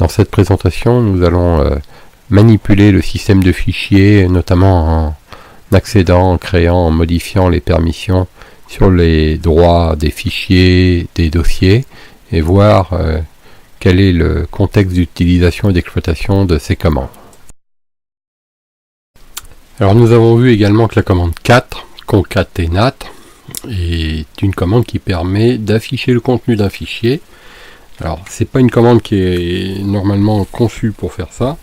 Dans cette présentation, nous allons manipuler le système de fichiers, notamment en accédant, en créant, en modifiant les permissions sur les droits des fichiers, des dossiers, et voir quel est le contexte d'utilisation et d'exploitation de ces commandes. Alors nous avons vu également que la commande cat, concatenat, est une commande qui permet d'afficher le contenu d'un fichier. Alors c'est pas une commande qui est normalement conçue pour faire ça.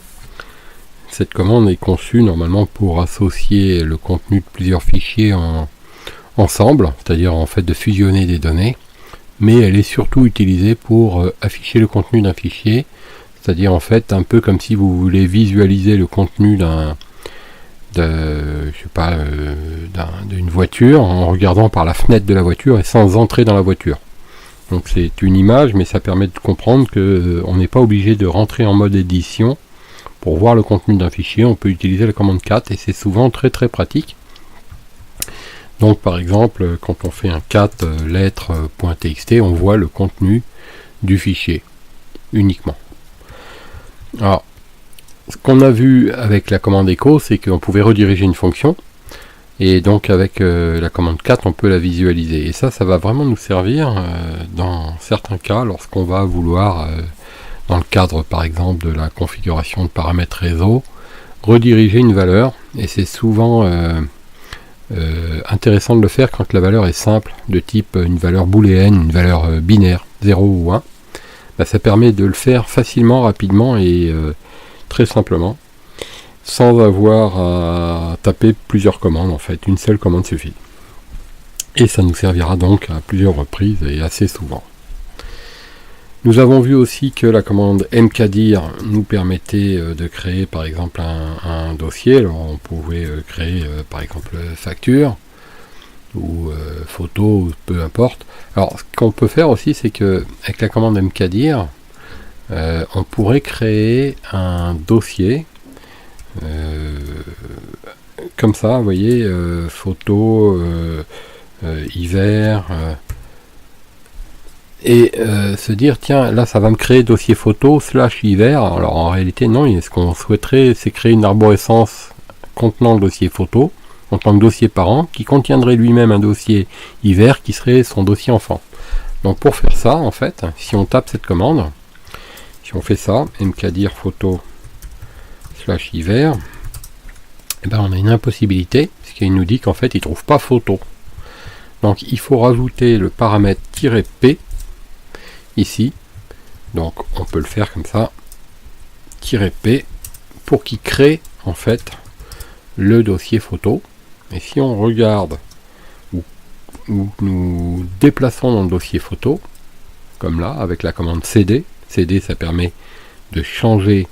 Cette commande est conçue normalement pour associer le contenu de plusieurs fichiers ensemble, c'est-à-dire en fait de fusionner des données, mais elle est surtout utilisée pour afficher le contenu d'un fichier, c'est-à-dire en fait un peu comme si vous voulez visualiser le contenu d'une voiture en regardant par la fenêtre de la voiture et sans entrer dans la voiture. Donc c'est une image, mais ça permet de comprendre que on n'est pas obligé de rentrer en mode édition pour voir le contenu d'un fichier. On peut utiliser la commande cat et c'est souvent très très pratique. Donc par exemple, quand on fait un cat lettres.txt, on voit le contenu du fichier uniquement. Alors, ce qu'on a vu avec la commande echo, c'est qu'on pouvait rediriger une fonction, et donc avec la commande cat, on peut la visualiser. Et ça va vraiment nous servir dans certains cas, lorsqu'on va vouloir, dans le cadre par exemple de la configuration de paramètres réseau, rediriger une valeur, et c'est souvent intéressant de le faire quand la valeur est simple, de type une valeur booléenne, une valeur binaire, 0 ou 1. Ça permet de le faire facilement, rapidement et très simplement, sans avoir à taper plusieurs commandes. En fait, une seule commande suffit. Et ça nous servira donc à plusieurs reprises et assez souvent. Nous avons vu aussi que la commande mkdir nous permettait de créer par exemple un dossier. Alors on pouvait créer par exemple facture ou photo, ou peu importe. Alors ce qu'on peut faire aussi, c'est que avec la commande mkdir, on pourrait créer un dossier comme ça, vous voyez, photo, hiver, et se dire tiens, là ça va me créer dossier photo / hiver. Alors en réalité non, ce qu'on souhaiterait, c'est créer une arborescence contenant le dossier photo en tant que dossier parent, qui contiendrait lui-même un dossier hiver qui serait son dossier enfant. Donc pour faire ça, en fait, si on tape cette commande, si on fait ça, mkdir photo / hiver, et ben on a une impossibilité, parce qu'il nous dit qu'en fait il ne trouve pas photo. Donc il faut rajouter le paramètre -p ici. Donc on peut le faire comme ça, -p, pour qu'il crée en fait le dossier photo. Et si on regarde où nous déplaçons dans le dossier photo, comme là, avec la commande cd, cd ça permet de changer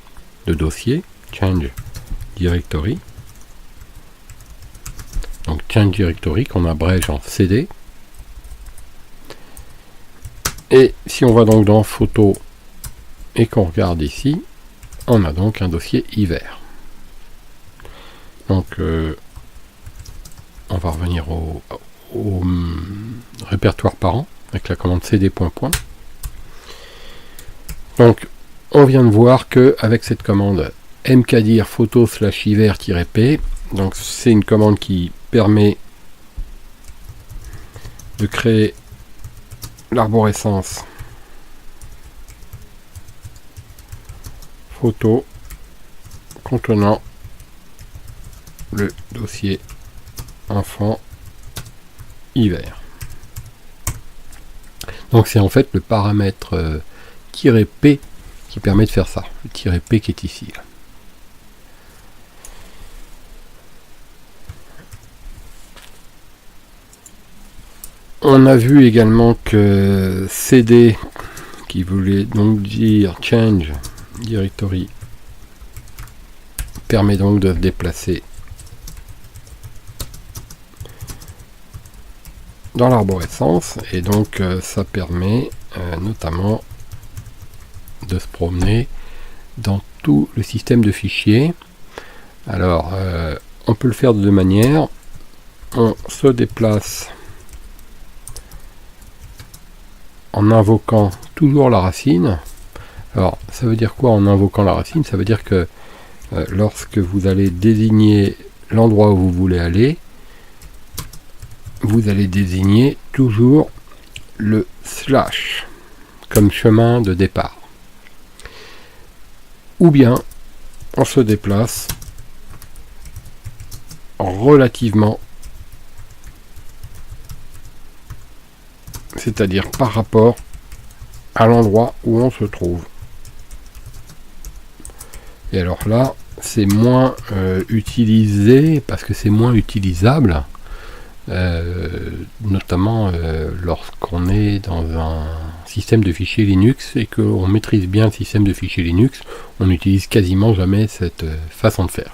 de dossier, change directory. Donc change directory qu'on abrège en cd. Et si on va donc dans photo et qu'on regarde ici, on a donc un dossier hiver. Donc on va revenir au répertoire parent avec la commande cd. Donc on vient de voir que avec cette commande mkdir photo / hiver-p, donc c'est une commande qui permet de créer l'arborescence photo contenant le dossier enfant hiver. Donc c'est en fait le paramètre -p qui permet de faire ça, le -p qui est ici là. On a vu également que cd, qui voulait donc dire change directory, permet donc de se déplacer dans l'arborescence, et donc ça permet notamment de se promener dans tout le système de fichiers. Alors on peut le faire de deux manières. On se déplace en invoquant toujours la racine. Alors, ça veut dire quoi en invoquant la racine? Ça veut dire que lorsque vous allez désigner l'endroit où vous voulez aller, vous allez désigner toujours le slash comme chemin de départ. Ou bien, on se déplace relativement, c'est-à-dire par rapport à l'endroit où on se trouve. Et alors là, c'est moins utilisé parce que c'est moins utilisable, notamment lorsqu'on est dans un système de fichiers Linux et qu'on maîtrise bien le système de fichiers Linux, on n'utilise quasiment jamais cette façon de faire.